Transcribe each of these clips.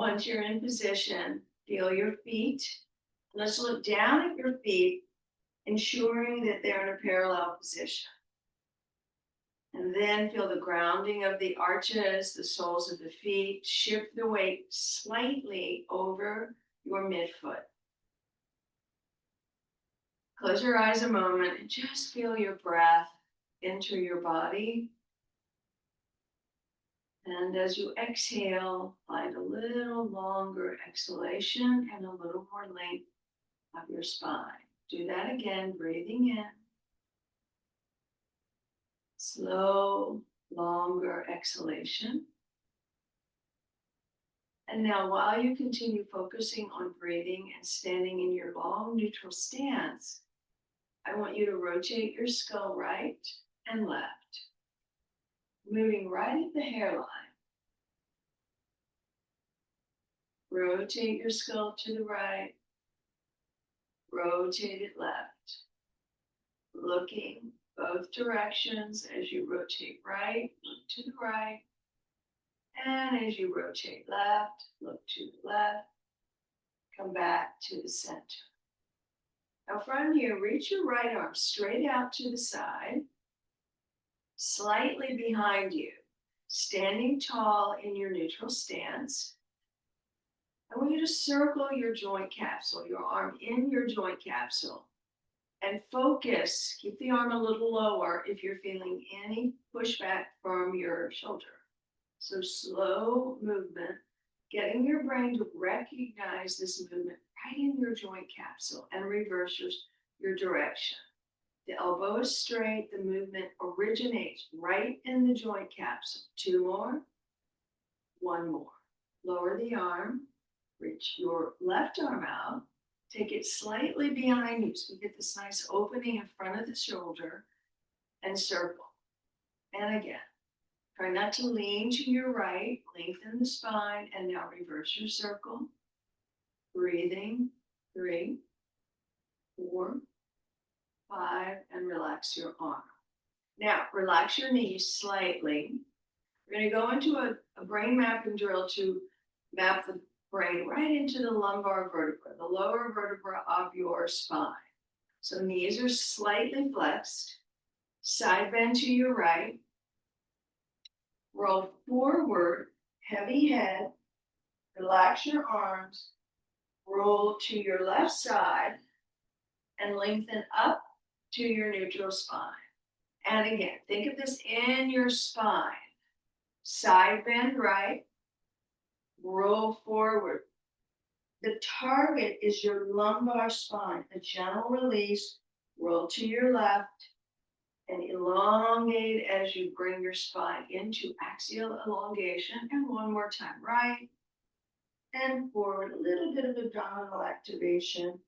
Once you're in position, feel your feet. Let's look down at your feet, ensuring that they're in a parallel position. And then feel the grounding of the arches, the soles of the feet. Shift the weight slightly over your midfoot. Close your eyes a moment and just feel your breath enter your body. And as you exhale, find a little longer exhalation and a little more length of your spine. Do that again, breathing in. Slow, longer exhalation. And now while you continue focusing on breathing and standing in your long neutral stance, I want you to rotate your skull right and left, moving right at the hairline. Rotate your skull to the right, rotate it left, looking both directions as you rotate right, look to the right, and as you rotate left, look to the left, come back to the center. Now from here, reach your right arm straight out to the side, slightly behind you, standing tall in your neutral stance. I want you to circle your joint capsule, your arm in your joint capsule, and focus. Keep the arm a little lower if you're feeling any pushback from your shoulder. So slow movement, getting your brain to recognize this movement right in your joint capsule and reverse your direction. The elbow is straight, the movement originates right in the joint capsule. 2 more, 1 more. Lower the arm, reach your left arm out, take it slightly behind you so you get this nice opening in front of the shoulder, and circle. And again, try not to lean to your right, lengthen the spine, and now reverse your circle. Breathing, 3, 4, 5, and relax your arm. Now, relax your knees slightly. We're going to go into a brain mapping drill to map the brain right into the lumbar vertebra, the lower vertebra of your spine. So knees are slightly flexed, side bend to your right, roll forward, heavy head, relax your arms, roll to your left side, and lengthen up to your neutral spine. And again, think of this in your spine. Side bend right, roll forward. The target is your lumbar spine. A gentle release, roll to your left, and elongate as you bring your spine into axial elongation. And one more time, right and forward. A little bit of abdominal activation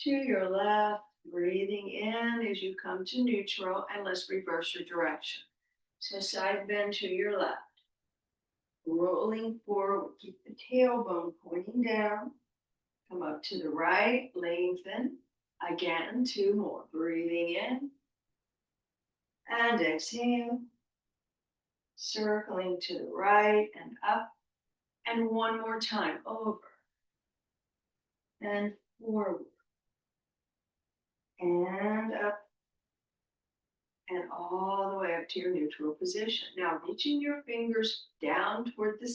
to your left, breathing in as you come to neutral, and let's reverse your direction. So side bend to your left. Rolling forward, keep the tailbone pointing down. Come up to the right, lengthen. Again, 2 more. Breathing in. And exhale. Circling to the right and up. And one more time, over. And forward. And up. And all the way up to your neutral position. Now, reaching your fingers down toward the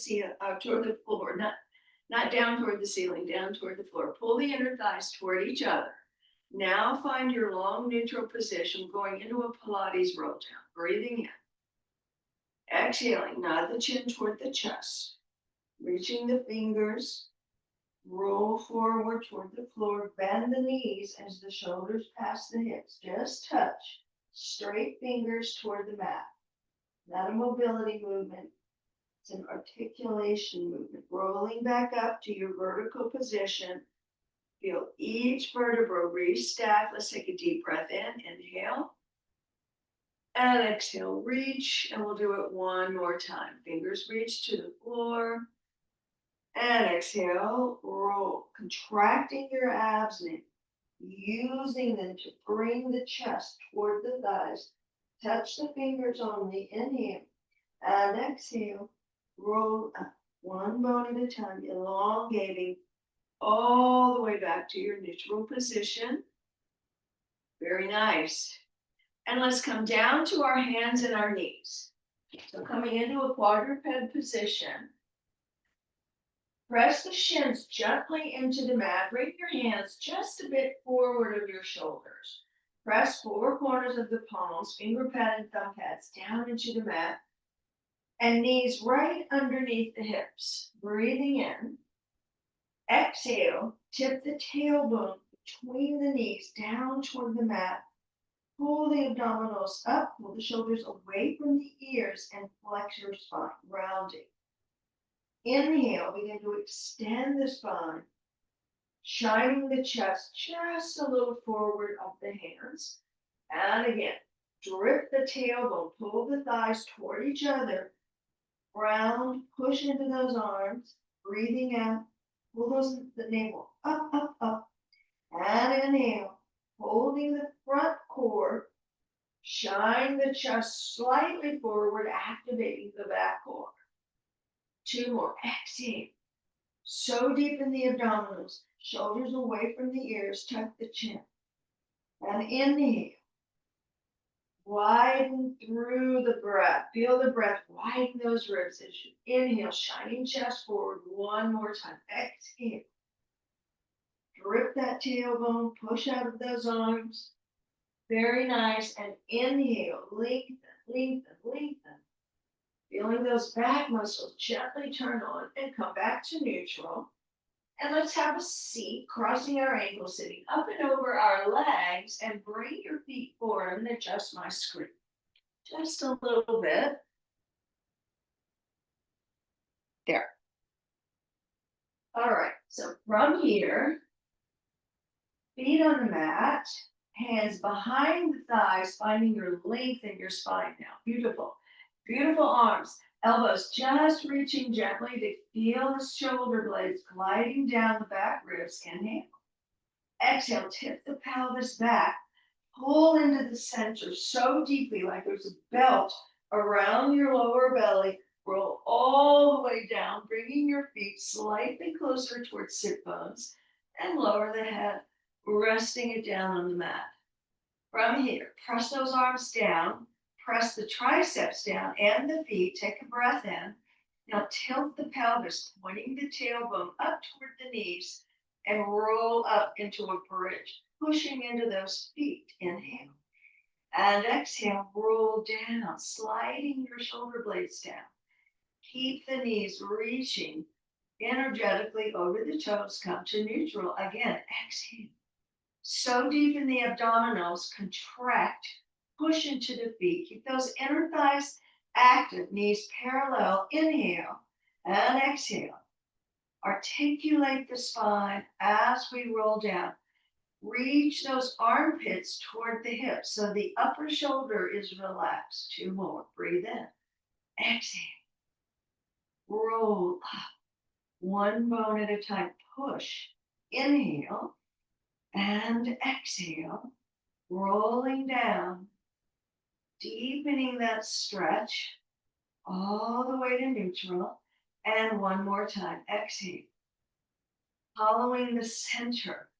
toward the floor, not down toward the ceiling, down toward the floor. Pull the inner thighs toward each other. Now find your long neutral position, going into a Pilates roll down. Breathing in. Exhaling, nod the chin toward the chest. Reaching the fingers, roll forward toward the floor. Bend the knees as the shoulders pass the hips. Just touch. Straight fingers toward the mat. Not a mobility movement. It's an articulation movement. Rolling back up to your vertical position. Feel each vertebra restack. Let's take a deep breath in. Inhale. And exhale. Reach. And we'll do it one more time. Fingers reach to the floor. And exhale. Roll. Contracting your abs and using them to bring the chest toward the thighs. Touch the fingers only. Inhale and exhale. Roll up. one bone at a time, elongating all the way back to your neutral position. Very nice. And let's come down to our hands and our knees. So coming into a quadruped position, press the shins gently into the mat. Bring your hands just a bit forward of your shoulders. Press four corners of the palms, finger pad and thumb pads down into the mat, and knees right underneath the hips. Breathing in. Exhale, tip the tailbone between the knees down toward the mat. Pull the abdominals up, pull the shoulders away from the ears, and flex your spine, rounding. Inhale, begin to extend the spine, shining the chest just a little forward of the hands. And again, drip the tailbone, pull the thighs toward each other, round, push into those arms, breathing out, pull the navel up, up, up, and inhale, holding the front core, shine the chest slightly forward, activating the back core. Two more, exhale. So deep in the abdominals, shoulders away from the ears, tuck the chin. And inhale. Widen through the breath. Feel the breath, widen those ribs as you inhale, shining chest forward one more time. Exhale. Drip that tailbone, push out of those arms. Very nice. And inhale, lengthen, lengthen, lengthen. Feeling those back muscles gently turn on and come back to neutral. And let's have a seat, crossing our ankles, sitting up and over our legs, and bring your feet forward. I'm going to adjust my screen just a little bit. There. All right, so from here, feet on the mat, hands behind the thighs, finding your length in your spine now. Beautiful. Beautiful arms. Elbows just reaching gently to feel the shoulder blades gliding down the back ribs. Inhale. Exhale, tip the pelvis back. Pull into the center so deeply, like there's a belt around your lower belly. Roll all the way down, bringing your feet slightly closer towards sit bones, and lower the head, resting it down on the mat. From here, press those arms down. Press the triceps down and the feet. Take a breath in. Now tilt the pelvis, pointing the tailbone up toward the knees, and roll up into a bridge, pushing into those feet. Inhale. And exhale, roll down, sliding your shoulder blades down. Keep the knees reaching energetically over the toes. Come to neutral. Again, exhale. So deep in the abdominals, contract. Push into the feet. Keep those inner thighs active, knees parallel. Inhale and exhale. Articulate the spine as we roll down. Reach those armpits toward the hips so the upper shoulder is relaxed. Two more. Breathe in. Exhale. Roll up. One bone at a time. Push. Inhale and exhale. Rolling down. Deepening that stretch all the way to neutral. And one more time. Exhale. Following the center.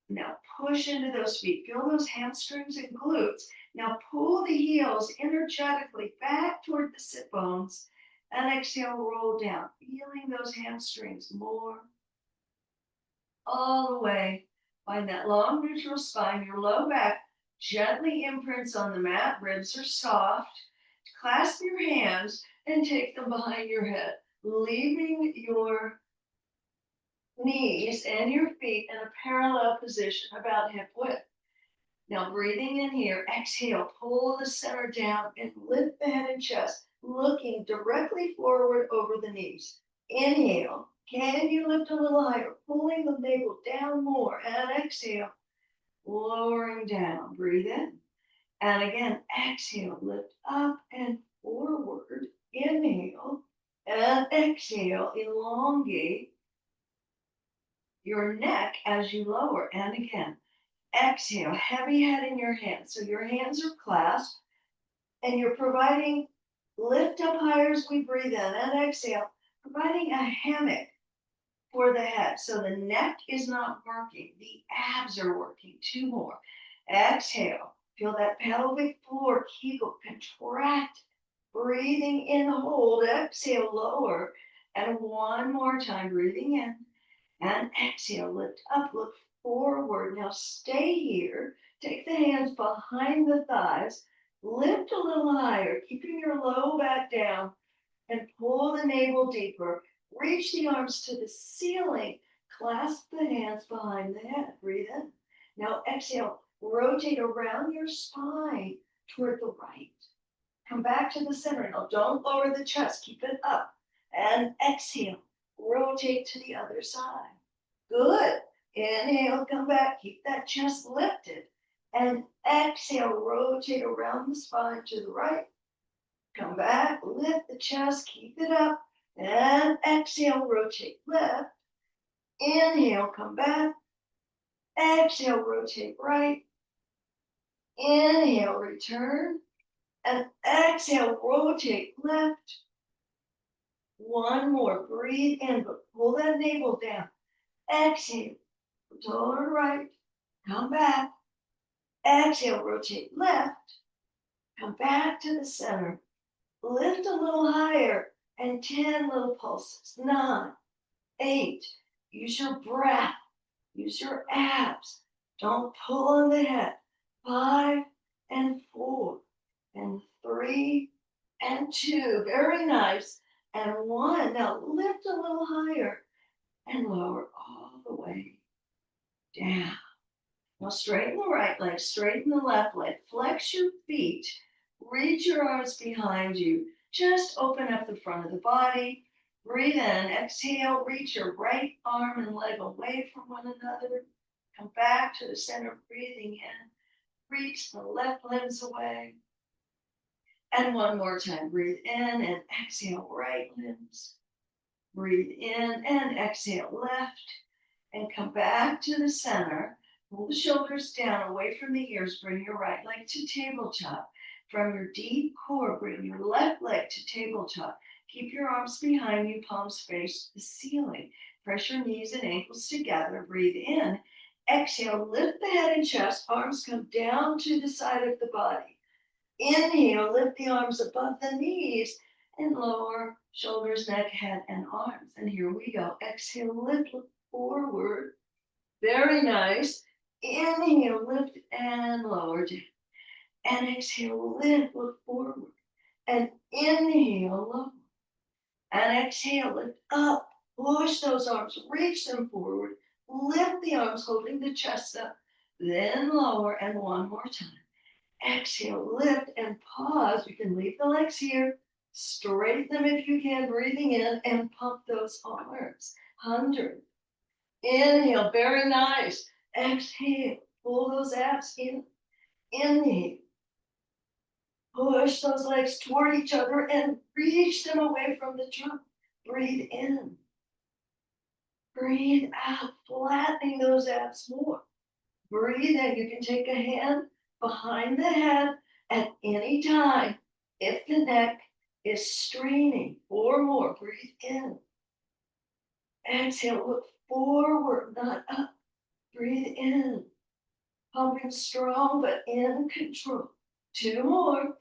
Now push into those feet. Feel those hamstrings and glutes. Now pull the heels energetically back toward the sit bones. And exhale, roll down. Feeling those hamstrings more. All the way. Find that long neutral spine, your low back. Gently imprints on the mat, ribs are soft. Clasp your hands and take them behind your head, leaving your knees and your feet in a parallel position about hip width. Now breathing in here, exhale, pull the center down and lift the head and chest, looking directly forward over the knees. Inhale, can you lift a little higher, pulling the navel down more, and exhale. Lowering down, breathe in. And again, exhale, lift up and forward. Inhale and exhale, elongate your neck as you lower. And again, exhale, heavy head in your hands. So your hands are clasped and you're providing lift up higher as we breathe in and exhale. providing a hammock for the head. So the neck is not working, the abs are working. Two more. Exhale. Feel that pelvic floor, kegel, contract. Breathing in, hold, exhale, lower. And one more time, breathing in and exhale, lift up, look forward. Now stay here. Take the hands behind the thighs, lift a little higher, keeping your low back down, and pull the navel deeper. Reach the arms to the ceiling. Clasp the hands behind the head. Breathe in. Now exhale. Rotate around your spine toward the right. Come back to the center. Now don't lower the chest. Keep it up. And exhale. Rotate to the other side. Good. Inhale. Come back. Keep that chest lifted. And exhale. Rotate around the spine to the right. Come back, lift the chest, keep it up, and exhale, rotate left. Inhale, come back. Exhale, rotate right. Inhale, return. And exhale, rotate left. One more, breathe in, but pull that navel down. Exhale, rotate right. Come back. Exhale, rotate left. Come back to the center. Lift a little higher and 10 little pulses. 9, 8. Use your breath. Use your abs. Don't pull on the head. 5 and 4 and 3 and 2. Very nice. And 1. Now lift a little higher and lower all the way down. Now straighten the right leg, straighten the left leg. Flex your feet. Reach your arms behind you. Just open up the front of the body. Breathe in. Exhale. Reach your right arm and leg away from one another. Come back to the center. Breathing in. Reach the left limbs away. And one more time. Breathe in and exhale. Right limbs. Breathe in and exhale. Left. And come back to the center. Pull the shoulders down away from the ears. Bring your right leg to tabletop. From your deep core, bring your left leg to tabletop. Keep your arms behind you, palms face the ceiling. Press your knees and ankles together. Breathe in. Exhale, lift the head and chest. Arms come down to the side of the body. Inhale, lift the arms above the knees and lower shoulders, neck, head, and arms. And here we go. Exhale, lift, look forward. Very nice. Inhale, lift and lower down. And exhale, lift, look forward. And inhale, lower. And exhale, lift up. Push those arms, reach them forward. Lift the arms, holding the chest up. Then lower, and one more time. Exhale, lift and pause. You can leave the legs here. Straighten them if you can, breathing in, and pump those arms. 100. Inhale, very nice. Exhale, pull those abs in. Inhale. Push those legs toward each other and reach them away from the trunk. Breathe in. Breathe out, flattening those abs more. Breathe in. You can take a hand behind the head at any time if the neck is straining. 4 more. Breathe in. Exhale, look forward, not up. Breathe in. Pumping strong, but in control. 2 more.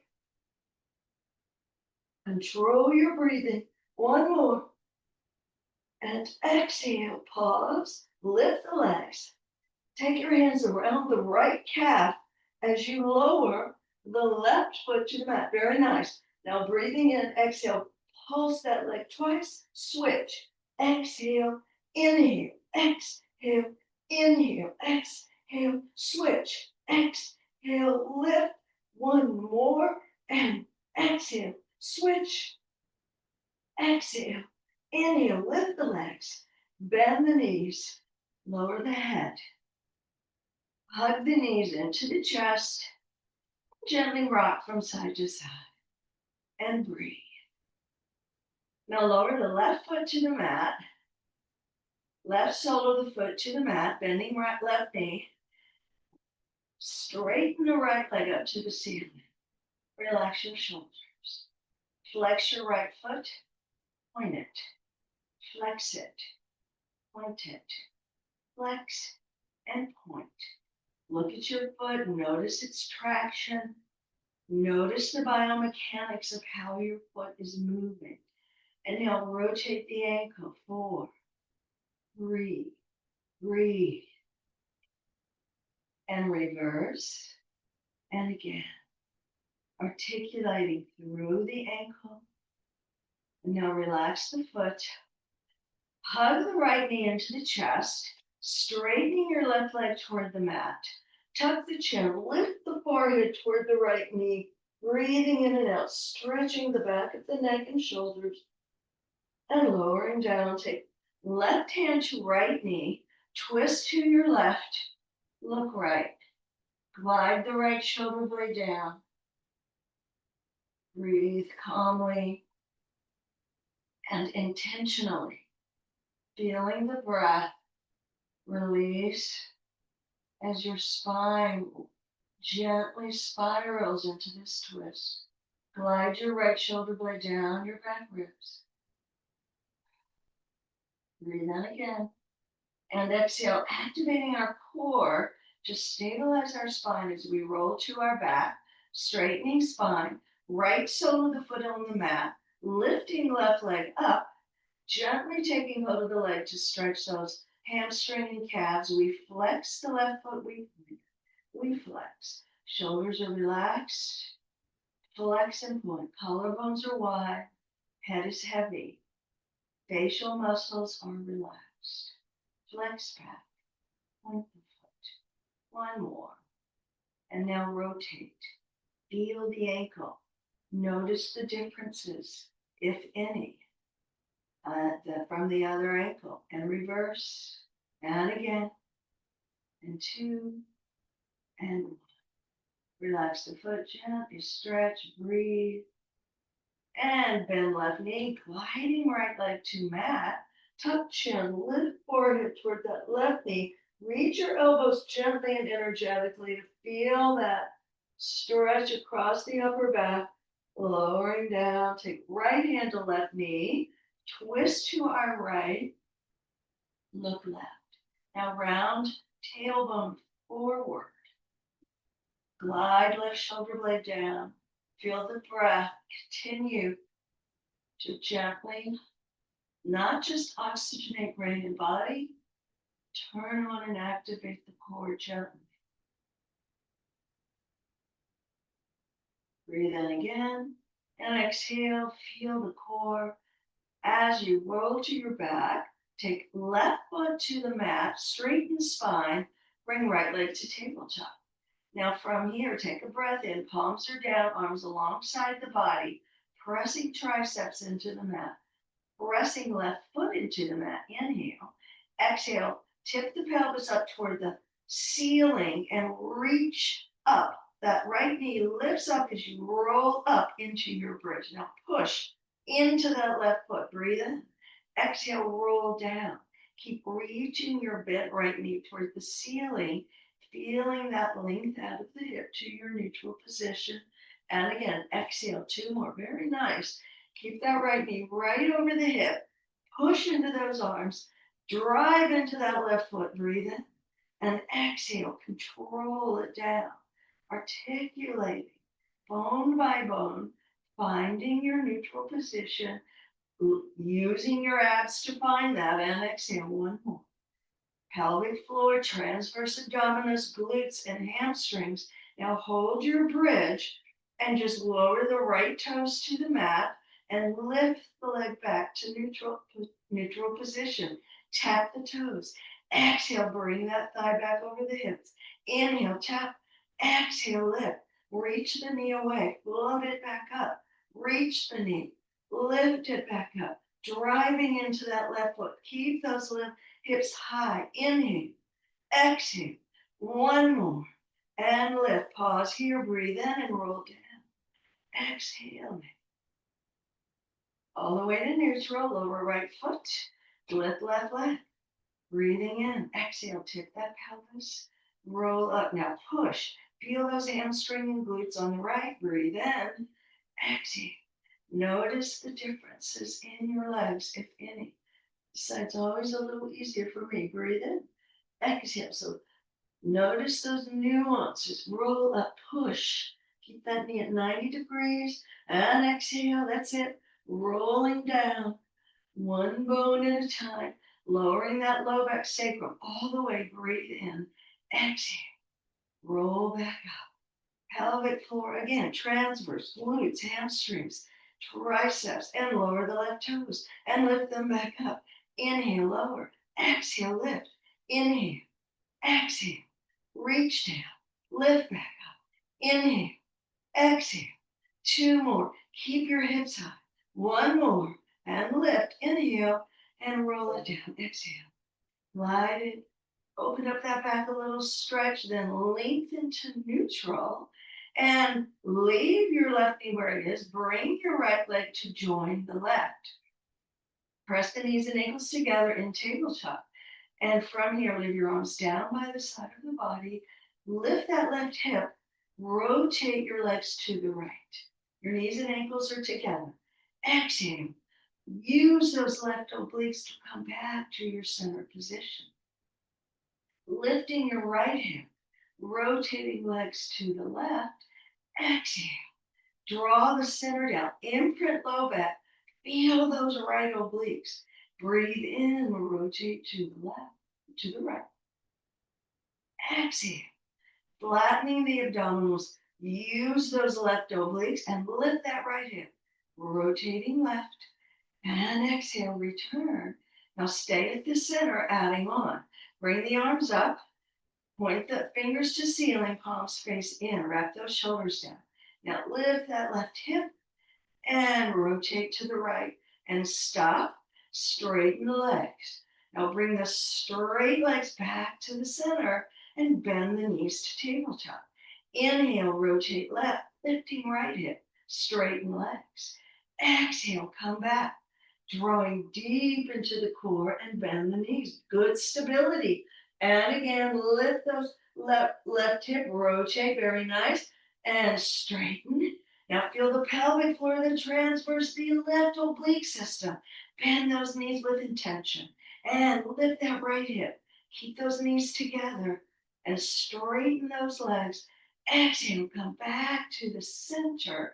Control your breathing. 1 more. And exhale, pause, lift the legs. Take your hands around the right calf as you lower the left foot to the mat. Very nice. Now breathing in, exhale, pulse that leg twice, switch. Exhale, inhale, exhale, inhale, exhale, switch. Exhale, lift. 1 more, and exhale, switch. Exhale, inhale, lift the legs, bend the knees, lower the head. Hug the knees into the chest, gently rock from side to side, and breathe. Now lower the left foot to the mat, left sole of the foot to the mat, bending right left knee. Straighten the right leg up to the ceiling. Relax your shoulders. Flex your right foot, point it. flex it, point it, flex and point. Look at your foot, notice its traction. Notice the biomechanics of how your foot is moving. And now rotate the ankle, 4, breathe, breathe, and reverse, and again. Articulating through the ankle. And now relax the foot. Hug the right knee into the chest, straightening your left leg toward the mat. Tuck the chin, lift the forehead toward the right knee, breathing in and out, stretching the back of the neck and shoulders, and lowering down. Take left hand to right knee, twist to your left, look right. Glide the right shoulder blade down. Breathe calmly and intentionally, feeling the breath release as your spine gently spirals into this twist. Glide your right shoulder blade down your back ribs. Breathe in again. And exhale, activating our core to stabilize our spine as we roll to our back, straightening spine, right sole of the foot on the mat, lifting left leg up, gently taking hold of the leg to stretch those hamstring and calves. We flex the left foot, we flex. Shoulders are relaxed, flex and point. Collarbones are wide, head is heavy. Facial muscles are relaxed. Flex back, point the foot. One more. And now rotate. Feel the ankle. Notice the differences, if any, from the other ankle. And reverse. And again. And 2. And 1. Relax the foot gently. Stretch. Breathe. And bend left knee. Gliding right leg to mat. Tuck chin. Lift forehead toward that left knee. Reach your elbows gently and energetically to feel that stretch across the upper back, lowering down. Take right hand to left knee, twist to our right, look left. Now round tailbone forward. Glide left shoulder blade down. Feel the breath. Continue to gently, not just oxygenate brain and body, turn on and activate the core gently. Breathe in again and exhale. Feel the core. As you roll to your back, take left foot to the mat, straighten spine, bring right leg to tabletop. Now from here, take a breath in, palms are down, arms alongside the body, pressing triceps into the mat, pressing left foot into the mat. Inhale. Exhale, tip the pelvis up toward the ceiling and reach up. That right knee lifts up as you roll up into your bridge. Now push into that left foot. Breathe in. Exhale, roll down. Keep reaching your bent right knee toward the ceiling, feeling that length out of the hip to your neutral position. And again, exhale, 2 more. Very nice. Keep that right knee right over the hip. Push into those arms. Drive into that left foot. Breathe in. And exhale, control it down. Articulating, bone by bone, finding your neutral position, using your abs to find that, and exhale, 1 more. Pelvic floor, transverse abdominis, glutes, and hamstrings. Now hold your bridge and just lower the right toes to the mat and lift the leg back to neutral position. Tap the toes. Exhale, bring that thigh back over the hips. Inhale, tap. Exhale, lift. Reach the knee away. Float it back up. Reach the knee. Lift it back up. Driving into that left foot. Keep those hips high. Inhale. Exhale. 1 more. And lift. Pause here. Breathe in and roll down. Exhale. All the way to neutral. Lower right foot. Lift left leg. Breathing in. Exhale. Tip that pelvis. Roll up. Now push. Feel those hamstring and glutes on the right. Breathe in. Exhale. Notice the differences in your legs, if any. This side's always a little easier for me. Breathe in, exhale. So notice those nuances. Roll up, push. Keep that knee at 90 degrees. And exhale, that's it. Rolling down, one bone at a time. Lowering that low back sacrum all the way. Breathe in, exhale. Roll back up. Pelvic floor, again, transverse, glutes, hamstrings, triceps, and lower the left toes. And lift them back up. Inhale, lower. Exhale, lift. Inhale, exhale. Reach down, lift back up. Inhale, exhale. Two more. Keep your hips high. One more. And lift. Inhale, and roll it down. Exhale. Glide it. Open up that back a little, stretch, then lengthen to neutral. And leave your left knee where it is. Bring your right leg to join the left. Press the knees and ankles together in tabletop. And from here, leave your arms down by the side of the body. Lift that left hip. Rotate your legs to the right. Your knees and ankles are together. Exhale. Use those left obliques to come back to your center position. Lifting your right hip. Rotating legs to the left. Exhale. Draw the center down. Imprint low back. Feel those right obliques. Breathe in, rotate to the left, to the right. Exhale. Flattening the abdominals. Use those left obliques and lift that right hip. Rotating left. And exhale, return. Now stay at the center, adding on. Bring the arms up. Point the fingers to ceiling, palms face in. Wrap those shoulders down. Now lift that left hip and rotate to the right. And stop. Straighten the legs. Now bring the straight legs back to the center and bend the knees to tabletop. Inhale, rotate left, lifting right hip, straighten legs. Exhale, come back, drawing deep into the core and bend the knees. Good stability. And again, lift those left hip, rotate, very nice, and straighten. Now feel the pelvic floor, the transverse, the left oblique system. Bend those knees with intention and lift that right hip. Keep those knees together and straighten those legs. Exhale, come back to the center.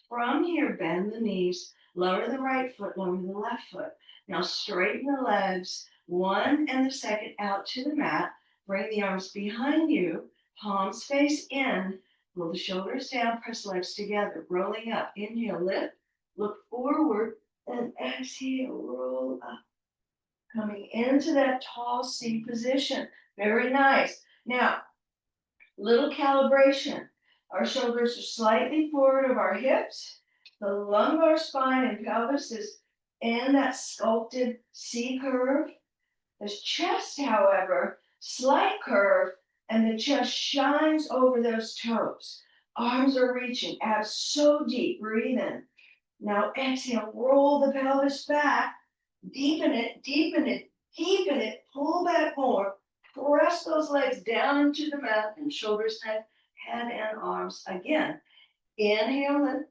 From here, bend the knees, lower the right foot, lower the left foot. Now straighten the legs, one and the second out to the mat. Bring the arms behind you, palms face in. Pull the shoulders down, press legs together, rolling up. Inhale, lift, look forward, and exhale, roll up. Coming into that tall C position. Very nice. Now, little calibration. Our shoulders are slightly forward of our hips. The lumbar spine and pelvis is in that sculpted C curve. The chest, however, slight curve, and the chest shines over those toes. Arms are reaching, abs so deep. Breathe in. Now exhale, roll the pelvis back, deepen it, deepen it, deepen it, pull back more, press those legs down into the mat and shoulders, neck, head, and arms. Again, inhale and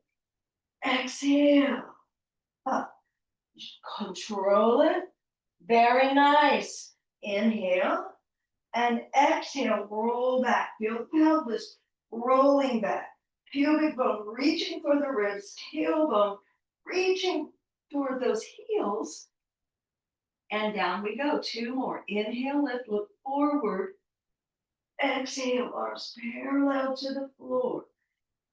exhale, up. Control it, very nice. Inhale and exhale, roll back, feel the pelvis rolling back. Pubic bone reaching for the ribs, tailbone reaching toward those heels. And down we go. Two more. Inhale, lift, look forward. Exhale, arms parallel to the floor.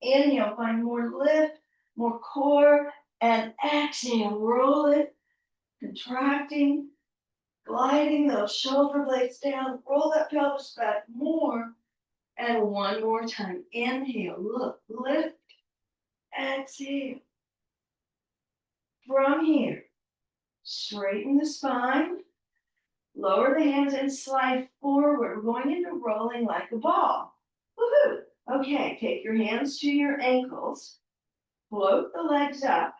Inhale, find more lift, more core. And exhale, roll it, contracting, gliding those shoulder blades down. Roll that pelvis back more. And one more time. Inhale, look, lift, exhale. From here, straighten the spine, lower the hands and slide forward. We're going into rolling like a ball. Woohoo! Okay, take your hands to your ankles, float the legs up,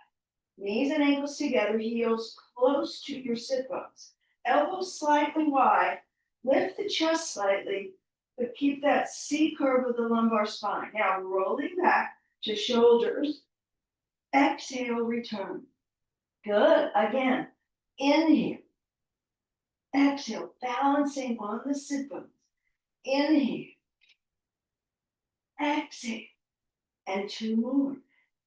knees and ankles together, heels close to your sit bones. Elbows slightly wide, lift the chest slightly, but keep that C curve of the lumbar spine. Now rolling back to shoulders. Exhale, return. Good. Again, inhale, Exhale, balancing on the sit bones. Inhale, exhale, and 2 more.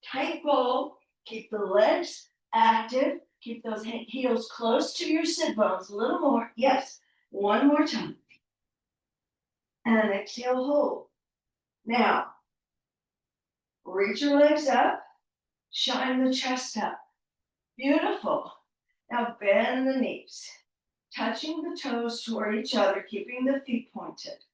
Tight bowl, keep the legs active, keep those heels close to your sit bones. A little more, yes. 1 more time. And exhale, hold. Now, reach your legs up, shine the chest up. Beautiful. Now bend the knees, touching the toes toward each other, keeping the feet pointed.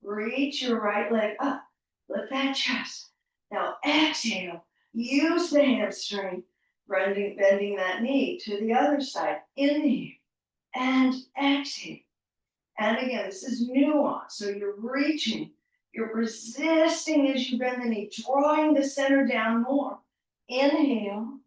Reach your right leg up, lift that chest. Now exhale, use the hamstring, bending that knee to the other side. Inhale and exhale. And again, this is nuance. So you're reaching, you're resisting as you bend the knee, drawing the center down more. Inhale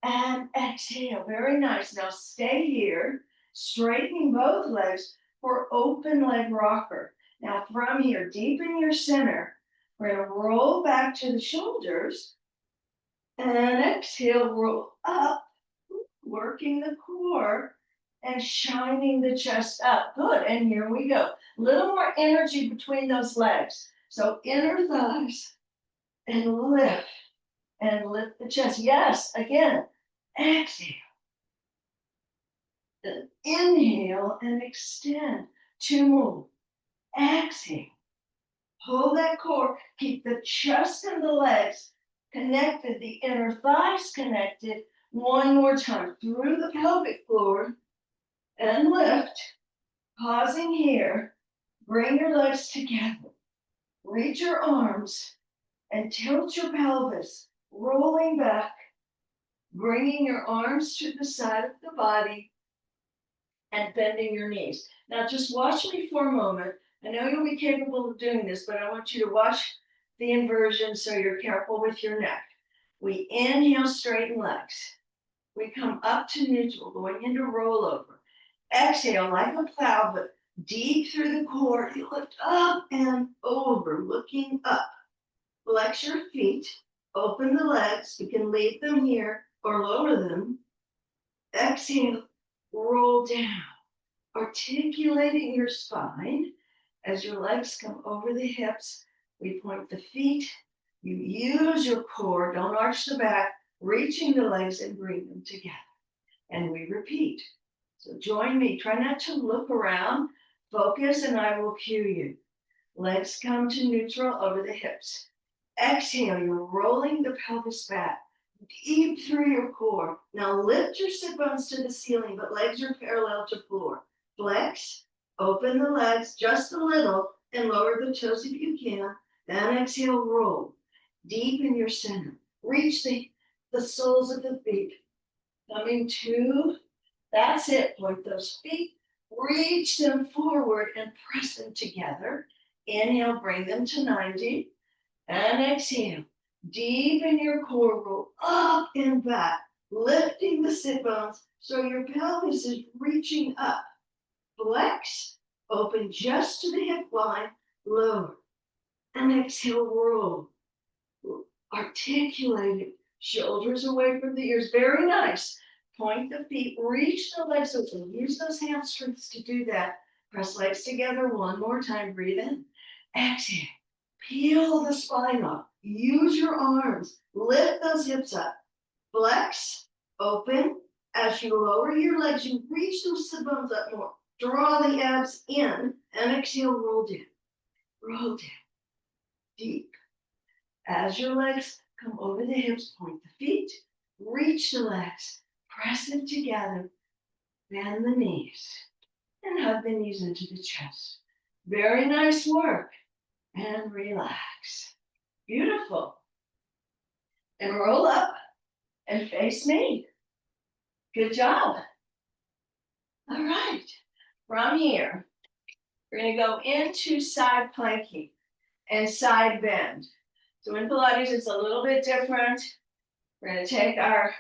and exhale. Very nice. Now stay here, straightening both legs for open leg rocker. Now from here, deepen your center. We're going to roll back to the shoulders and exhale, roll up, working the core and shining the chest up. Good. And here we go. A little more energy between those legs. So inner thighs and lift the chest. Yes. Again, exhale. Then inhale and extend. 2 more. Exhale. Hold that core. Keep the chest and the legs connected, the inner thighs connected. 1 more time through the pelvic floor and lift. Pausing here. Bring your legs together. Reach your arms and tilt your pelvis, rolling back, bringing your arms to the side of the body and bending your knees. Now just watch me for a moment. I know you'll be capable of doing this, but I want you to watch the inversion so you're careful with your neck. We inhale, straighten legs. We come up to neutral, going into rollover. Exhale like a plow, but deep through the core. You lift up and over, looking up. Flex your feet, open the legs. You can leave them here or lower them. Exhale, roll down, articulating your spine. As your legs come over the hips, we point the feet. You use your core, don't arch the back, reaching the legs and bring them together. And we repeat. So join me. Try not to look around. Focus and I will cue you. Legs come to neutral over the hips. Exhale, you're rolling the pelvis back, deep through your core. Now lift your sit bones to the ceiling, but legs are parallel to floor. Flex, open the legs just a little, and lower the toes if you can. Then exhale, roll. Deepen your center. Reach the soles of the feet. Coming to, that's it. Point those feet. Reach them forward and press them together. Inhale, bring them to 90. And exhale. Deepen your core, roll up and back, lifting the sit bones so your pelvis is reaching up. Flex, open just to the hip line, lower. And exhale, roll. Articulate it, shoulders away from the ears. Very nice. Point the feet, reach the legs open. Use those hamstrings to do that. Press legs together 1 more time. Breathe in. Exhale. Peel the spine off. Use your arms. Lift those hips up. Flex, open. As you lower your legs, you reach those sit bones up more. Draw the abs in and exhale, roll down. Roll down. Deep. As your legs come over the hips, point the feet, reach the legs, press them together, bend the knees, and hug the knees into the chest. Very nice work. And relax. Beautiful. And roll up and face me. Good job. All right. From here, we're going to go into side planking and side bend. So in Pilates, it's a little bit different. We're going to take our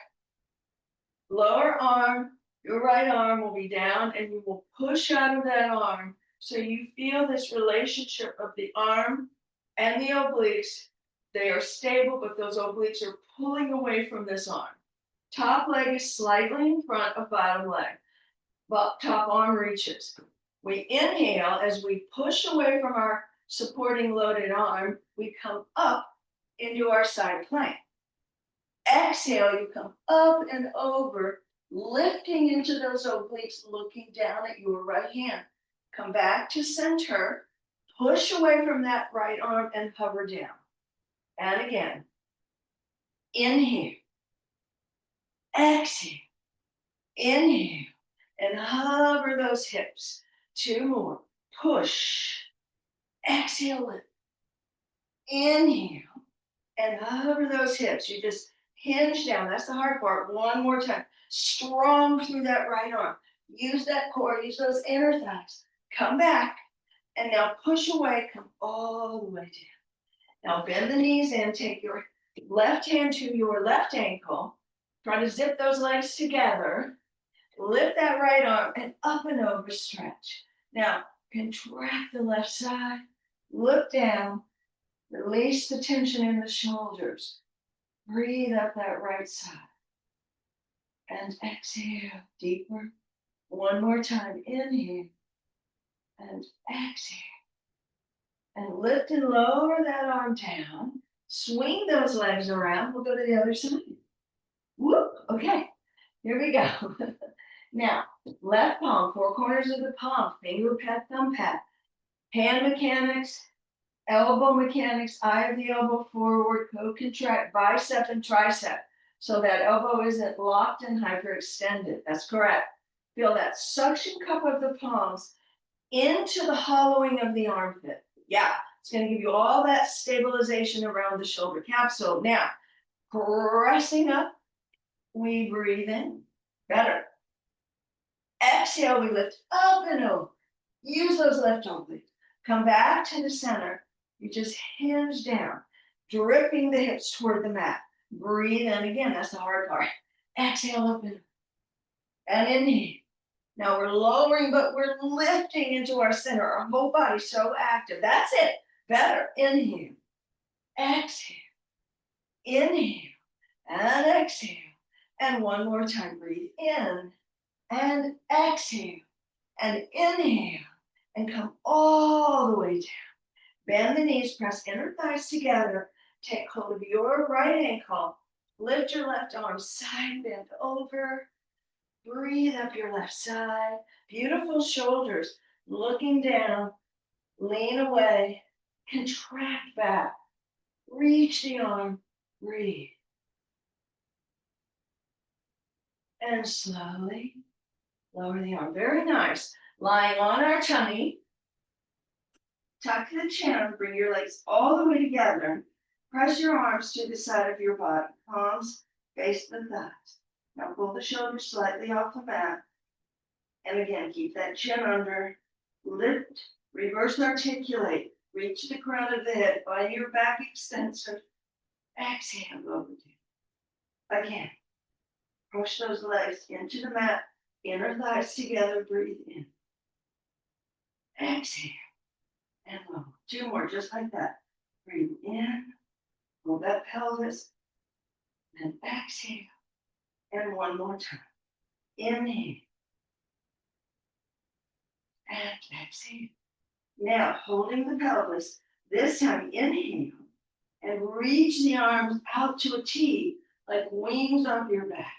lower arm, your right arm will be down, and you will push out of that arm. So you feel this relationship of the arm and the obliques. They are stable, but those obliques are pulling away from this arm. Top leg is slightly in front of bottom leg. top arm reaches. We inhale as we push away from our supporting loaded arm, we come up into our side plank. Exhale, you come up and over, lifting into those obliques, looking down at your right hand. Come back to center, push away from that right arm and hover down. And again, inhale, exhale, inhale, and hover those hips. 2 more, push, exhale, lift, inhale, and hover those hips. You just hinge down. That's the hard part. 1 more time. Strong through that right arm. Use that core. Use those inner thighs. Come back. And now push away. Come all the way down. Now bend the knees in. Take your left hand to your left ankle. Try to zip those legs together. Lift that right arm and up and over stretch. Now contract the left side. Look down. Release the tension in the shoulders. Breathe up that right side. And exhale deeper. 1 more time. Inhale. And exhale. And lift and lower that arm down. Swing those legs around. We'll go to the other side. Whoop. Okay. Here we go. Now, left palm, 4 corners of the palm, finger pat, thumb pat. Hand mechanics, elbow mechanics, eye of the elbow forward, co-contract bicep and tricep. So that elbow isn't locked and hyperextended. That's correct. Feel that suction cup of the palms into the hollowing of the armpit. Yeah, it's going to give you all that stabilization around the shoulder capsule. Now, pressing up, we breathe in. Better. Exhale, we lift up and over. Use those left obliques. Come back to the center. You just hinge down, dripping the hips toward the mat. Breathe in again. That's the hard part. Exhale up and inhale. Now we're lowering, but we're lifting into our center. Our whole body's so active. That's it. Better. Inhale. Exhale. Inhale. And exhale. And 1 more time. Breathe in. And exhale. And inhale. And come all the way down. Bend the knees, press inner thighs together. Take hold of your right ankle. Lift your left arm, side bend over. Breathe up your left side. Beautiful shoulders. Looking down. Lean away. Contract back. Reach the arm. Breathe. And slowly lower the arm. Very nice. Lying on our tummy. Tuck the chin. Bring your legs all the way together. Press your arms to the side of your body. Palms face the thighs. Now pull the shoulders slightly off the mat. And again, keep that chin under. Lift, reverse articulate. Reach the crown of the head. Find your back extensor. Exhale, over down. Again, push those legs into the mat. Inner thighs together. Breathe in. Exhale. And lower. 2 more, just like that. Breathe in. Pull that pelvis. And exhale. And 1 more time. Inhale. And exhale. Now, holding the pelvis, this time inhale and reach the arms out to a T, like wings off your back.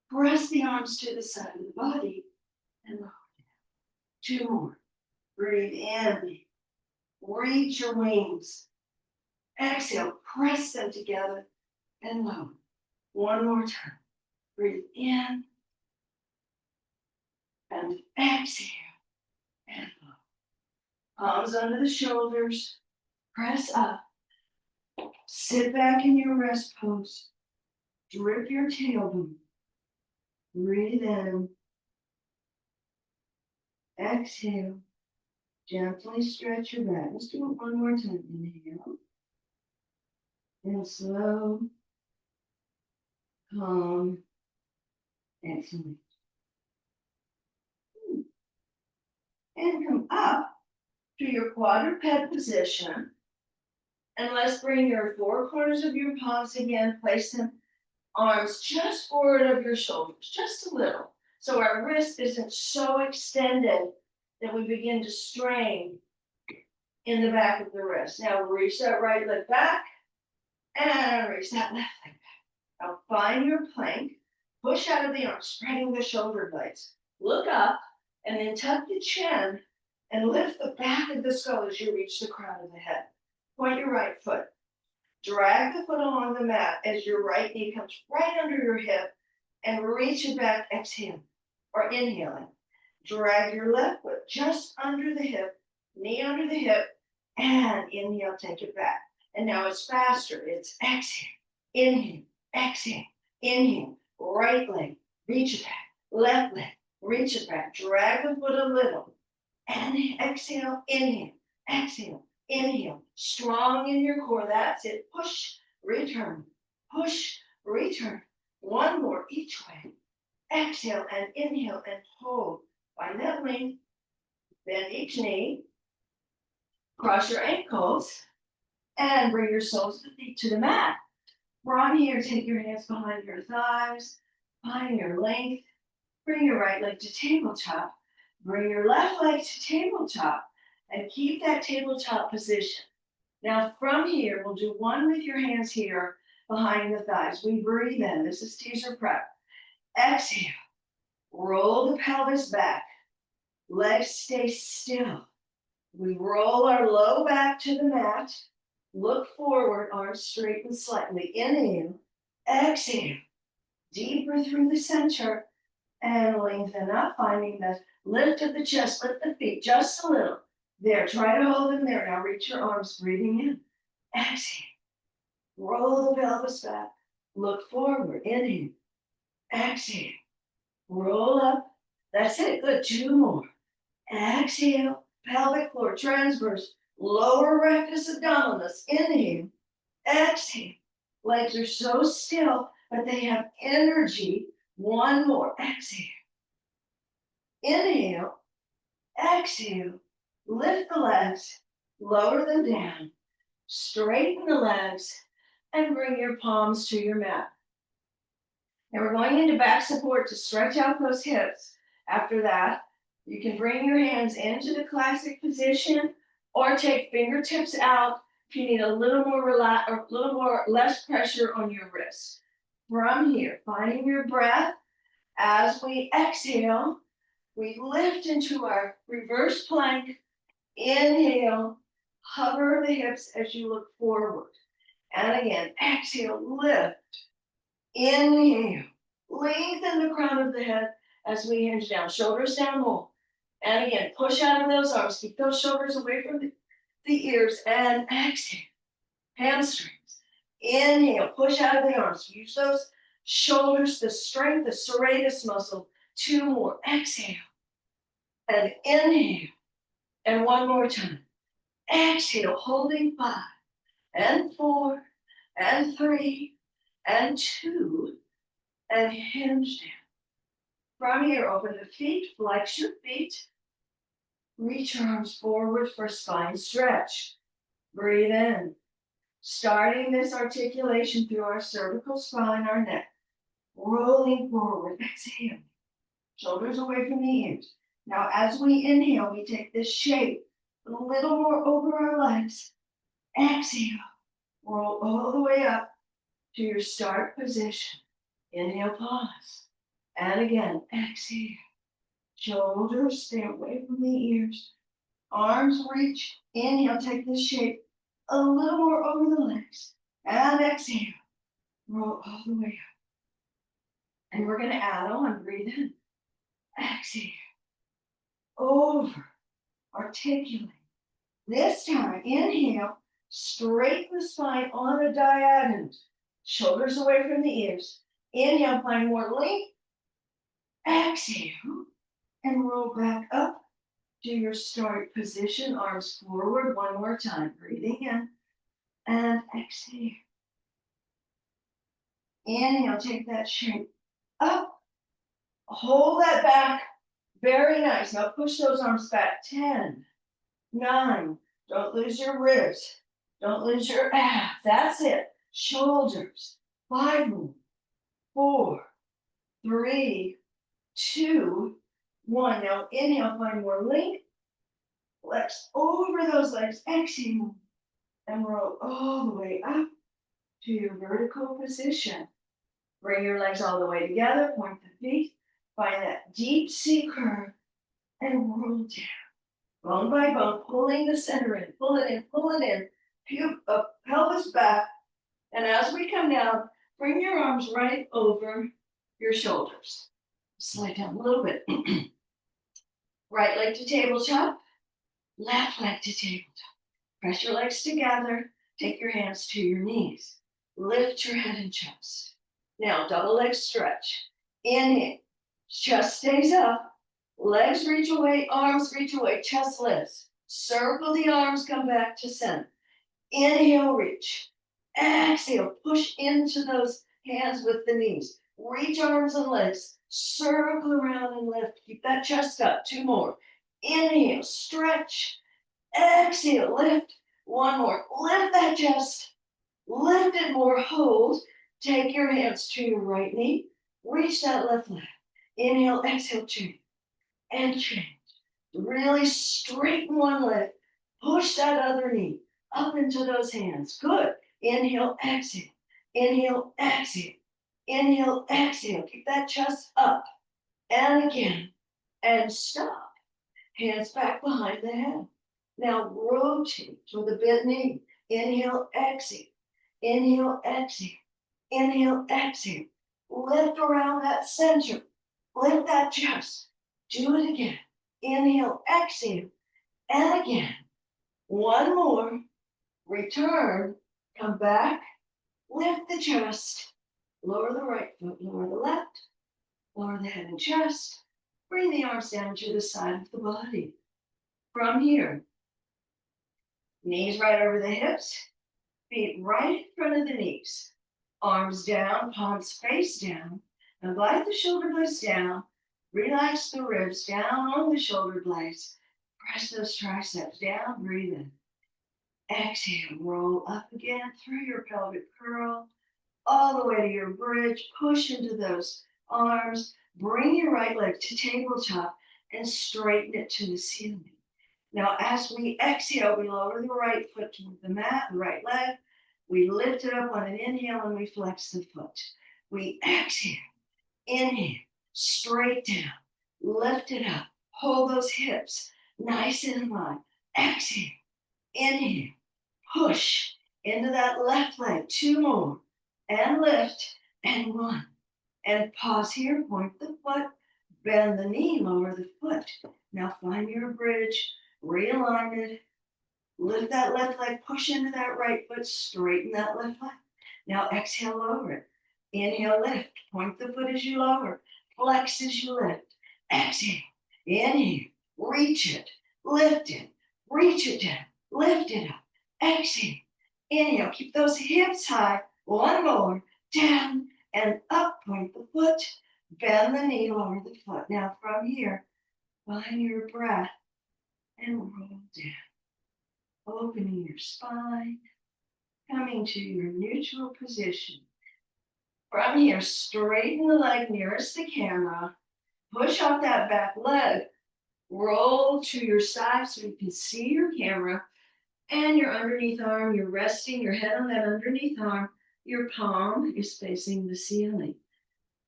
Press the arms to the side of the body and lower down. 2 more. Breathe in. Reach your wings. Exhale. Press them together and lower. 1 more time. Breathe in. And exhale. And lower. Palms under the shoulders. Press up. Sit back in your rest pose. Drip your tailbone. Breathe in. Exhale. Gently stretch your back. Let's do it 1 more time. Inhale. And slow. Calm. Excellent. And come up to your quadruped position. And let's bring your 4 corners of your palms again. Place them arms just forward of your shoulders, just a little. So our wrist isn't so extended that we begin to strain in the back of the wrist. Now reach that right leg back and reach that left leg back. Now find your plank, push out of the arm, spreading the shoulder blades. Look up and then tuck the chin and lift the back of the skull as you reach the crown of the head. Point your right foot. Drag the foot along the mat as your right knee comes right under your hip and reach it back, exhale or inhaling. Drag your left foot just under the hip, knee under the hip, and inhale, take it back. And now it's faster. It's exhale, inhale, exhale, inhale. Right leg, reach it back. Left leg, reach it back. Drag the foot a little. And exhale, inhale, exhale, inhale. Strong in your core. That's it. Push, return, push, return. One more each way. Exhale and inhale and hold. Find that length. Bend each knee. Cross your ankles. And bring your soles of the feet to the mat. From here, take your hands behind your thighs. Find your length. Bring your right leg to tabletop. Bring your left leg to tabletop. And keep that tabletop position. Now from here, we'll do one with your hands here behind the thighs. We breathe in. This is teaser prep. Exhale. Roll the pelvis back. Legs stay still. We roll our low back to the mat. Look forward, arms straighten slightly. Inhale. Exhale. Deeper through the center. And lengthen up, finding the lift of the chest. Lift the feet just a little. There, try to hold them there. Now reach your arms, breathing in. Exhale. Roll the pelvis back. Look forward. Inhale. Exhale. Roll up. That's it. Good. Two more. Exhale. Pelvic floor transverse. Lower rectus abdominis. Inhale. Exhale. Legs are so still, but they have energy. One more. Exhale. Inhale. Exhale. Lift the legs. Lower them down. Straighten the legs. And bring your palms to your mat. Now we're going into back support to stretch out those hips. After that, you can bring your hands into the classic position or take fingertips out if you need a little more less pressure on your wrists. From here, finding your breath, as we exhale, we lift into our reverse plank. Inhale, hover the hips as you look forward. And again, exhale, lift. Inhale, lengthen the crown of the head as we hinge down, shoulders down more. And again, push out of those arms, keep those shoulders away from the ears, and exhale, hamstrings. Inhale, push out of the arms, use those shoulders, the strength, the serratus muscle. Two more, exhale, and inhale, and one more time. Exhale, holding 5, and 4, and 3, and 2, and hinge down. From here, open the feet, flex your feet. Reach your arms forward for spine stretch. Breathe in. Starting this articulation through our cervical spine, our neck. Rolling forward, exhale. Shoulders away from the ears. Now, as we inhale, we take this shape a little more over our legs. Exhale. Roll all the way up to your start position. Inhale, pause. And again, exhale. Shoulders stay away from the ears. Arms reach. Inhale, take this shape a little more over the legs. And exhale. Roll all the way up. And we're going to add on. Breathe in. Exhale. Over. Articulate. This time, inhale. Straighten the spine on a diagonal. Shoulders away from the ears. Inhale, find more length. Exhale. And roll back up to your start position. Arms forward. One more time. Breathing in. And exhale. Inhale, take that shape up. Hold that back. Very nice. Now push those arms back. 10, 9. Don't lose your ribs. Don't lose your abs. That's it. Shoulders. 5 more. 4, 3, 2, 1. Now inhale, find more length. Flex over those legs. Exhale. And roll all the way up to your vertical position. Bring your legs all the way together. Point the feet. Find that deep C curve. And roll down. Bone by bone, pulling the center in. Pull it in, pull it in. Pelvis back. And as we come down, bring your arms right over your shoulders. Slide down a little bit. Right leg to tabletop. Left leg to tabletop. Press your legs together. Take your hands to your knees. Lift your head and chest. Now, double leg stretch. Inhale. Chest stays up. Legs reach away. Arms reach away. Chest lifts. Circle the arms. Come back to center. Inhale, reach. Exhale, push into those hands with the knees. Reach arms and legs. Circle around and lift. Keep that chest up. 2 more. Inhale, stretch. Exhale, lift. 1 more. Lift that chest. Lift it more. Hold. Take your hands to your right knee. Reach that left leg. Inhale, exhale, change. And change. Really straighten one leg. Push that other knee up into those hands. Good. Inhale, exhale. Inhale, exhale. Inhale, exhale. Keep that chest up. And again. And stop. Hands back behind the head. Now rotate with a bent knee. Inhale, exhale. Inhale, exhale. Inhale, exhale. Lift around that center. Lift that chest. Do it again. Inhale, exhale. And again. 1 more. Return. Come back. Lift the chest. Lower the right foot. Lower the left. Lower the head and chest. Bring the arms down to the side of the body. From here, knees right over the hips, feet right in front of the knees. Arms down, palms face down. Now glide the shoulder blades down. Relax the ribs down on the shoulder blades. Press those triceps down, breathe in. Exhale, roll up again through your pelvic curl, all the way to your bridge. Push into those arms. Bring your right leg to tabletop and straighten it to the ceiling. Now, as we exhale, we lower the right foot toward the mat, the right leg. We lift it up on an inhale and we flex the foot. We exhale, inhale, straight down, lift it up. Hold those hips nice and in line. Exhale, inhale, push into that left leg. 2 more. And lift, and 1. And pause here, point the foot, bend the knee, lower the foot. Now find your bridge, realign it, lift that left leg, push into that right foot, straighten that left leg. Now exhale, lower it. Inhale, lift, point the foot as you lower, flex as you lift. Exhale, inhale, reach it, lift it, reach it down, lift it up. Exhale, inhale, keep those hips high. 1 more, down and up, point the foot, bend the knee, lower the foot. Now from here, find your breath and roll down. Opening your spine, coming to your neutral position. From here, straighten the leg nearest the camera, push off that back leg, roll to your side so you can see your camera and your underneath arm. You're resting your head on that underneath arm. Your palm is facing the ceiling.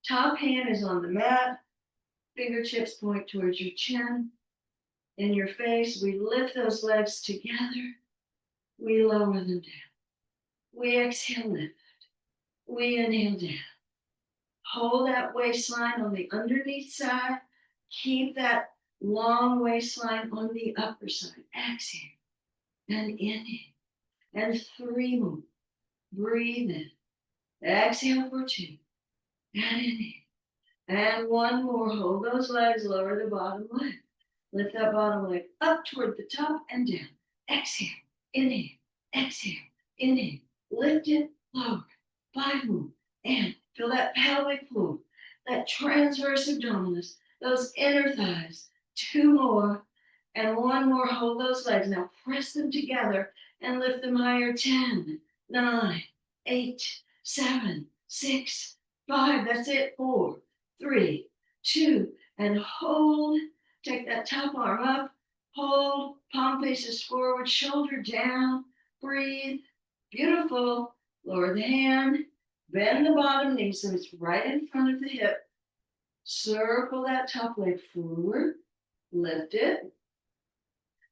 Top hand is on the mat. Fingertips point towards your chin. In your face, we lift those legs together. We lower them down. We exhale, lift. We inhale down. Hold that waistline on the underneath side. Keep that long waistline on the upper side. Exhale and inhale. And 3 more. Breathe in. Exhale for 2. And inhale. And 1 more. Hold those legs. Lower the bottom leg. Lift that bottom leg up toward the top and down. Exhale. Inhale. Exhale. Inhale. Lift it. Lower. 5 more. And feel that pelvic floor. That transverse abdominis. Those inner thighs. 2 more. And 1 more. Hold those legs. Now press them together and lift them higher. 10, 9, 8, 7, 6, 5. That's it. 4, 3, 2, and hold. Take that top arm up, hold, palm faces forward, shoulder down, breathe. Beautiful. Lower the hand, bend the bottom knee so it's right in front of the hip. Circle that top leg forward, lift it,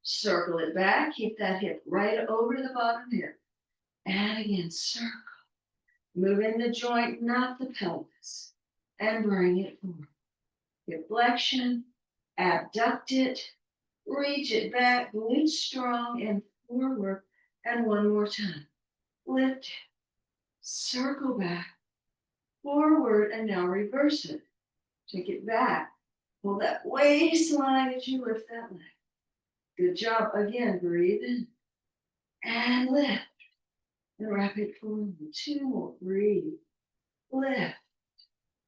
circle it back, keep that hip right over the bottom hip. And again, circle. Move in the joint, not the pelvis, and bring it forward. Hip flexion, abduct it, reach it back, glute strong and forward, and one more time. Lift it, circle back, forward, and now reverse it. Take it back. Pull that waistline as you lift that leg. Good job. Again, breathe in and lift. And wrap it forward. Two more. Breathe. Lift.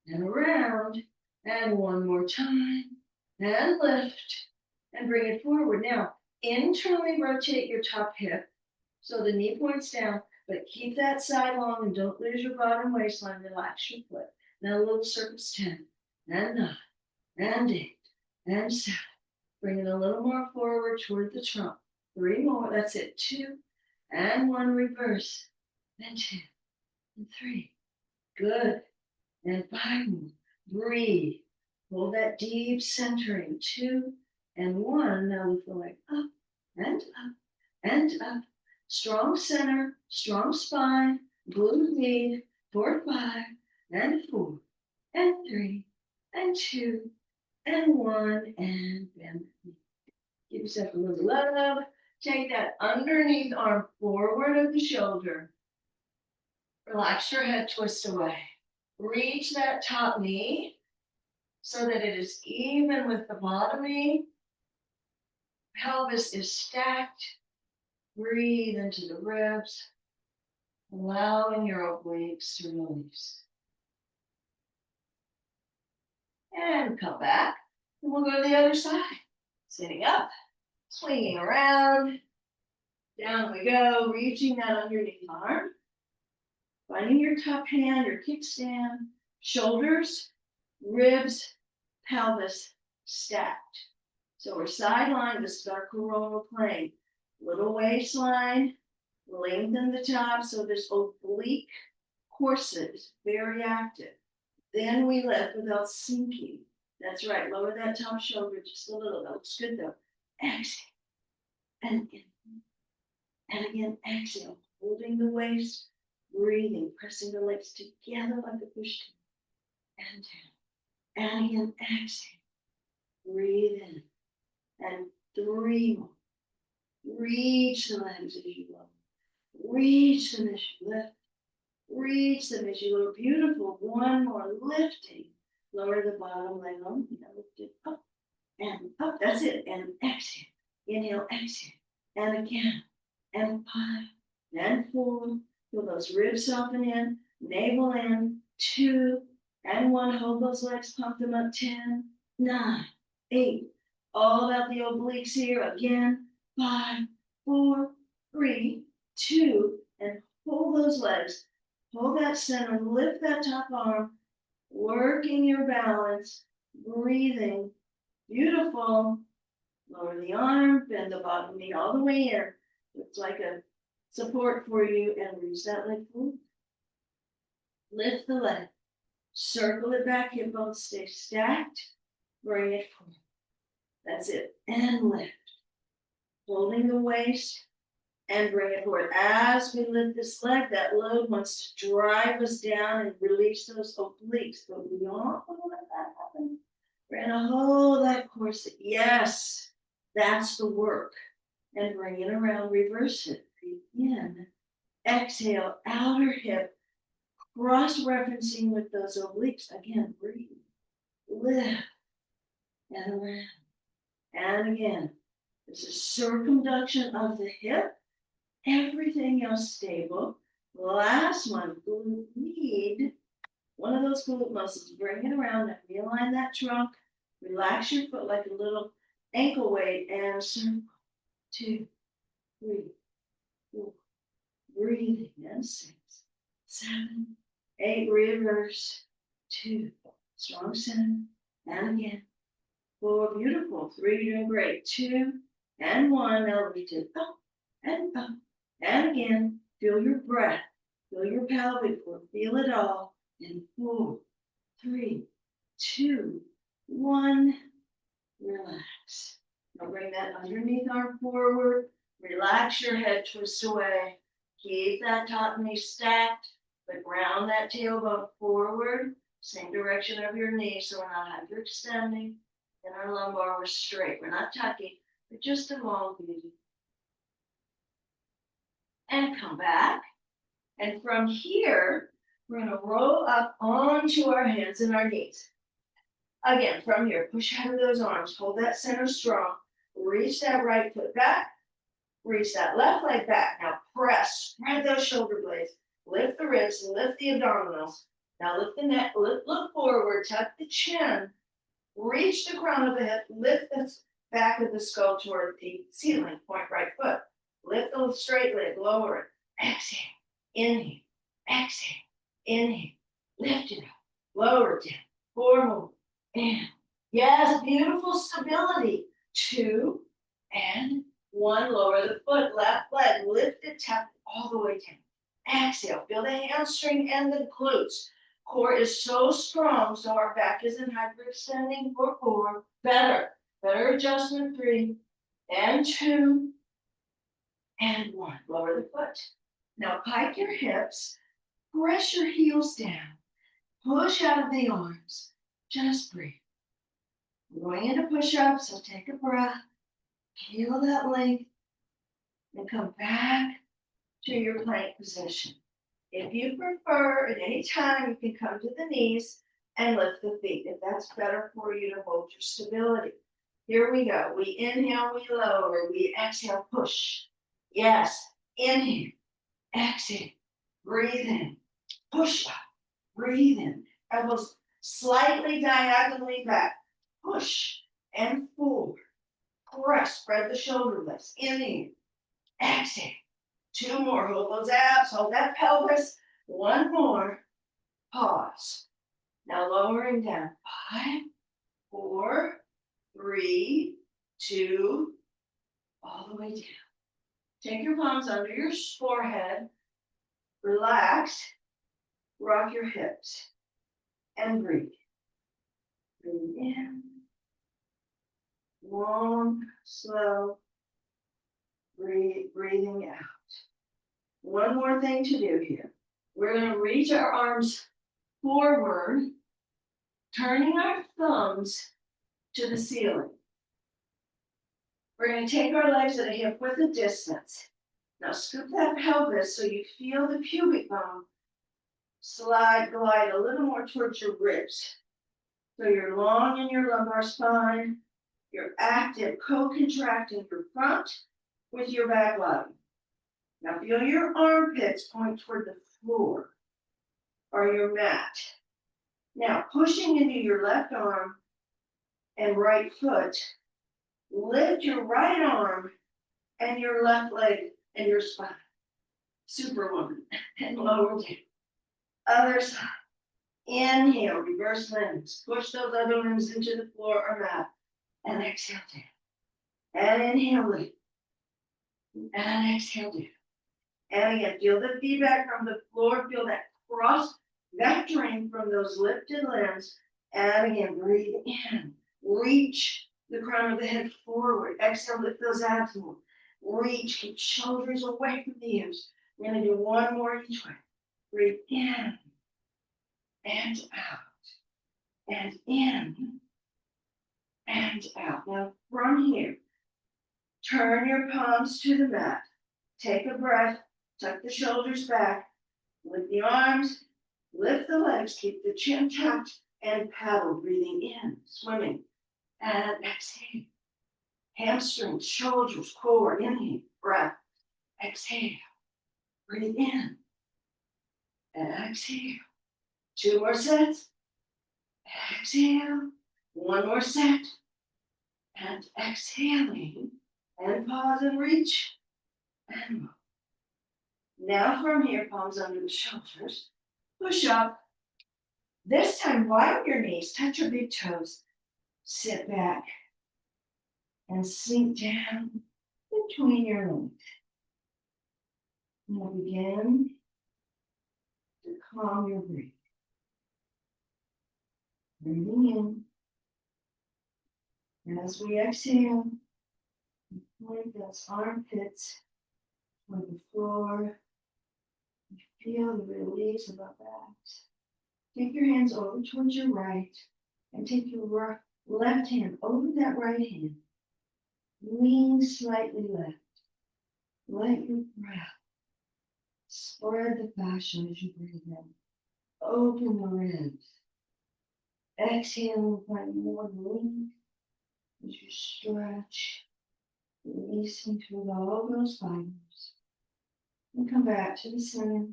And around. And one more time. And lift. And bring it forward. Now, internally rotate your top hip so the knee points down, but keep that side long and don't lose your bottom waistline. Relax your foot. Now, little circles 10 and 9 and 8 and 7. Bring it a little more forward toward the trunk. 3 more. That's it. 2 and 1. Reverse. And 2 and 3. Good. And 5 more. Breathe. Hold that deep centering. 2 and 1. Now lift the leg up and up and up. Strong center, strong spine, glute med, 4, 5 and 4 and 3 and 2 and 1 and bend. Give yourself a little love. Take that underneath arm forward of the shoulder. Relax your head, twist away. Reach that top knee so that it is even with the bottom knee. Pelvis is stacked. Breathe into the ribs, allowing your obliques to release. And come back, and we'll go to the other side. Sitting up, swinging around, down we go, reaching that underneath arm. Finding your top hand, your kickstand, shoulders, ribs, pelvis stacked. So we're sidelined, this is our coronal plane. Little waistline, lengthen the top so this oblique corset is very active. Then we lift without sinking. That's right, lower that top shoulder just a little. That looks good though. Exhale. And again. And again, exhale. Holding the waist, breathing, pressing the legs together like a push team. And down. And again, exhale. Breathe in. And 3 more. Reach the legs as you go. Reach them as you lift. Reach them as you lower. Beautiful. 1 more. Lifting. Lower the bottom leg on. Lift it up and up. That's it. And exhale. Inhale, exhale. And again. And 5. And 4. Feel those ribs soften in. Navel in. 2 and 1. Hold those legs. Pump them up. 10, 9, 8. All about the obliques here. Again. 5, 4, 3, 2, and hold those legs. Hold that center, lift that top arm, working your balance, breathing. Beautiful. Lower the arm, bend the bottom knee all the way in. It's like a support for you, and reach that leg forward. Lift the leg, circle it back, hip bones stay stacked, bring it forward. That's it, and lift. Holding the waist and bring it forward. As we lift this leg, that load wants to drive us down and release those obliques, but we don't want to let that happen. We're going to hold that corset. Yes, that's the work. And bring it around, reverse it. Breathe in. Exhale, outer hip, cross-referencing with those obliques. Again, breathe. Lift and around. And again. This is circumduction of the hip. Everything else stable. Last one, glute med. One of those glute muscles. Bring it around and realign that trunk. Relax your foot like a little ankle weight and circle. 2, 3, 4. Breathing. And 6, 7, 8. Reverse. 2. Strong center. And again. 4, beautiful. 3, you're doing great. 2 and 1. Now we do up and up. And again, feel your breath. Feel your pelvic floor. Feel it all. And 4, 3, 2, 1. Relax. Now bring that underneath arm forward. Relax your head, twist away. Keep that top knee stacked, but ground that tailbone forward. Same direction of your knee, so we're not hyperextending. And our lumbar, we're straight. We're not tucking, but just elongating. And come back. And from here, we're going to roll up onto our hands and our knees. Again, from here, push out of those arms. Hold that center strong. Reach that right foot back. Reach that left leg back. Now press. Spread those shoulder blades. Lift the ribs and lift the abdominals. Now lift the neck. Look forward. Tuck the chin. Reach the crown of the head. Lift the back of the skull toward the ceiling. Point right foot. Lift the straight leg. Lower it. Exhale. Inhale. Exhale. Inhale. Lift it up. Lower it down. 4 more. And yes, beautiful stability. 2 and 1. Lower the foot, left leg, lift it, tap it all the way down. Exhale, feel the hamstring and the glutes. Core is so strong, so our back isn't hyperextending for 4. Better adjustment. 3 and 2 and 1. Lower the foot. Now pike your hips, press your heels down, push out of the arms. Just breathe. We're going into push-ups, so take a breath. Feel that length. And come back to your plank position. If you prefer, at any time, you can come to the knees and lift the feet, if that's better for you to hold your stability. Here we go. We inhale, we lower, we exhale, push. Yes, inhale, exhale, breathe in, push up, breathe in. Elbows slightly diagonally back. Push and forward. Press. Spread the shoulder blades. Inhale. Exhale. 2 more. Hold those abs. Hold that pelvis. 1 more. Pause. Now lowering down. 5, 4, 3, 2, all the way down. Take your palms under your forehead. Relax. Rock your hips. And breathe. Breathe in. Long, slow. Breathing out. One more thing to do here. We're going to reach our arms forward, turning our thumbs to the ceiling. We're going to take our legs at a hip width distance. Now scoop that pelvis so you feel the pubic bone glide a little more towards your ribs. So you're long in your lumbar spine. You're active, co-contracting your front with your back body. Now feel your armpits point toward the floor or your mat. Now pushing into your left arm and right foot, lift your right arm and your left leg and your spine. Superwoman. And lower down. Other side. Inhale, reverse limbs. Push those other limbs into the floor or mat. And exhale down. And inhale lift. And exhale down. And again, feel the feedback from the floor. Feel that cross vectoring from those lifted limbs. And again, breathe in. Reach the crown of the head forward. Exhale, lift those abs more. Reach, keep shoulders away from the ears. We're going to do 1 more each way. Breathe in. And out. And in. And out. Now from here, turn your palms to the mat. Take a breath. Tuck the shoulders back. Lift the arms. Lift the legs. Keep the chin tucked. And paddle. Breathing in. Swimming. And exhale. Hamstrings, shoulders, core. Inhale. Breath. Exhale. Breathe in. And exhale. 2 more sets. Exhale. 1 more set. And exhaling. And pause and reach. And move. Now from here, palms under the shoulders. Push up. This time, widen your knees. Touch your big toes. Sit back and sink down between your legs. Now begin to calm your breathing. Breathing in. As we exhale, point those armpits toward the floor. Feel the release of our backs. Take your hands over towards your right and take your left hand over that right hand. Lean slightly left. Let your breath spread the fascia as you breathe in. Open the ribs. Exhale, find more length as you stretch, releasing through all those fibers. And come back to the center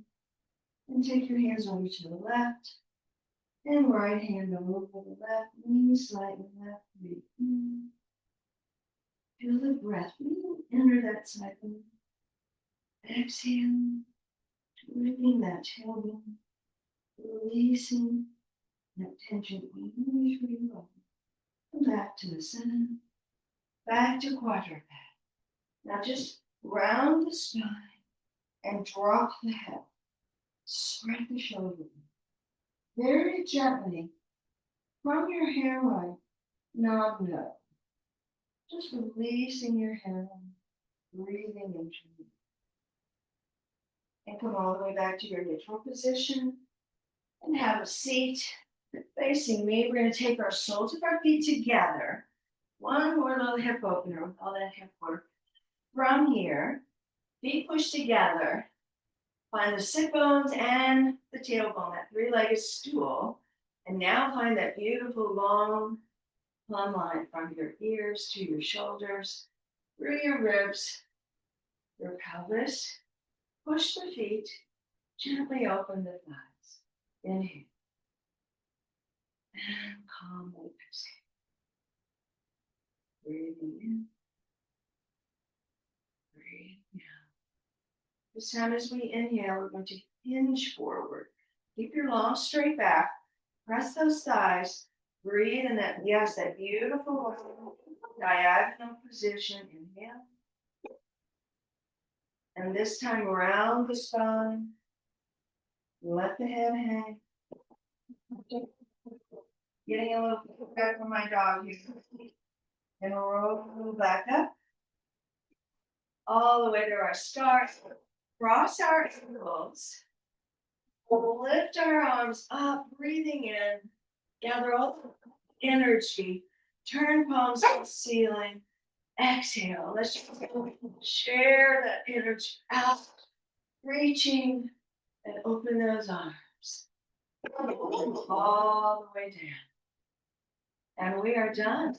and take your hands over to the left and right hand over the left, lean slightly left, breathe in. Feel the breath, enter that cycle. Exhale, lifting that tailbone, releasing that tension evenly through your body. Come back to the center, back to quadruped. Now just round the spine and drop the head. Spread the shoulders. Very gently, from your hairline, knob nose. Just releasing your hairline, breathing into it. And come all the way back to your neutral position. And have a seat facing me. We're going to take our soles of our feet together. One more little hip opener with all that hip work. From here, feet pushed together. Find the sit bones and the tailbone, that three-legged stool. And now find that beautiful long plumb line from your ears to your shoulders, through your ribs, your pelvis. Push the feet, gently open the thighs. Inhale. And calmly exhale. Breathing in. Breathing out. This time as we inhale, we're going to hinge forward. Keep your long straight back. Press those thighs. Breathe in that, yes, that beautiful diagonal position. Inhale. And this time round the spine. Let the head hang. Getting a little feedback from my dog here. And we'll roll back up. All the way to our start. Cross our ankles. We'll lift our arms up, breathing in. Gather all the energy. Turn palms to the ceiling. Exhale. Let's just share that energy out. Reaching and open those arms. All the way down. And we are done.